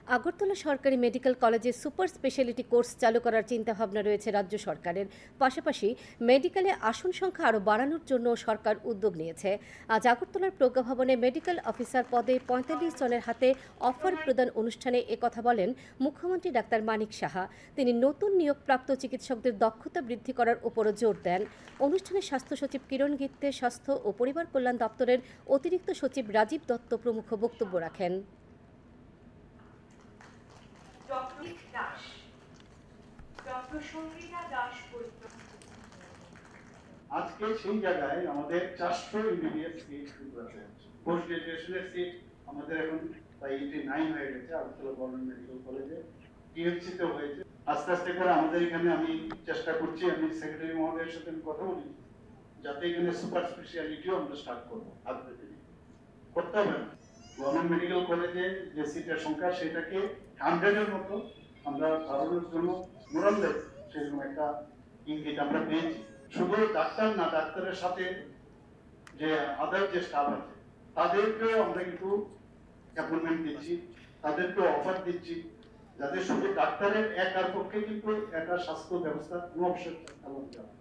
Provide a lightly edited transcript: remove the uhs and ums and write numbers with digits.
আগরতলা সরকারি মেডিকেল কলেজে super speciality course চালু করার চিন্তাভাবনা রয়েছে রাজ্য সরকারের। পাশাপাশি মেডিকেলে আসন সংখ্যা আরও বাড়ানোর জন্য সরকার উদ্যোগ নিয়েছে। আজ আগরতলার প্রজ্ঞাভবনে মেডিকেল অফিসার পদে ৪৫ জনের হাতে অফার প্রদান অনুষ্ঠানে একথা বলেন মুখ্যমন্ত্রী ডাক্তার মানিক সাহা। তিনি নতুন নিয়োগপ্রাপ্ত চিকিৎসকদের দক্ষতা বৃদ্ধি করার উপরও জোর দেন। অনুষ্ঠানে স্বাস্থ্য সচিব কিরণ গিত্তে, স্বাস্থ্য ও পরিবার কল্যাণ দপ্তরের অতিরিক্ত সচিব রাজীব দত্ত প্রমুখ বক্তব্য রাখেন। আজকে সেই জায়গায় আমাদের 400 এমবিবিএস সিট শুরু আছে। পোস্ট গ্রাজুয়েশনের সিট আমাদের এখন প্রায় 89 হয়ে গেছে আগরতলা গভর্নমেন্ট মেডিকেল কলেজে। টিএমসিতে হয়েছে। আস্তে আস্তে করে আমাদের এখানে আমি চেষ্টা করছি, আমি সেক্রেটারি মহোদয়ের সাথে কথা বলি যাতে এখানে সুপার স্পেশালিটিও আমরা স্টার্ট করবো। আগ্রহী করতে হবে না, গভর্নমেন্ট মেডিকেল কলেজে যে সিটের সংখ্যা সেটাকে 100-এর মতো আমরা বাড়ানোর জন্য মোরাললেস সেরকম একটা ইঙ্গিত আমরা পেয়েছি। শুধু ডাক্তার না, ডাক্তারের সাথে যে আদার যে স্টাফ আছে তাদেরকেও আমরা কিন্তু অ্যাপয়েন্টমেন্ট দিচ্ছি, তাদেরকেও অফার দিচ্ছি, যাতে শুধু ডাক্তারের একার পক্ষে কিন্তু একটা স্বাস্থ্য ব্যবস্থা কোনো অবশ্যই চালানো যাবে।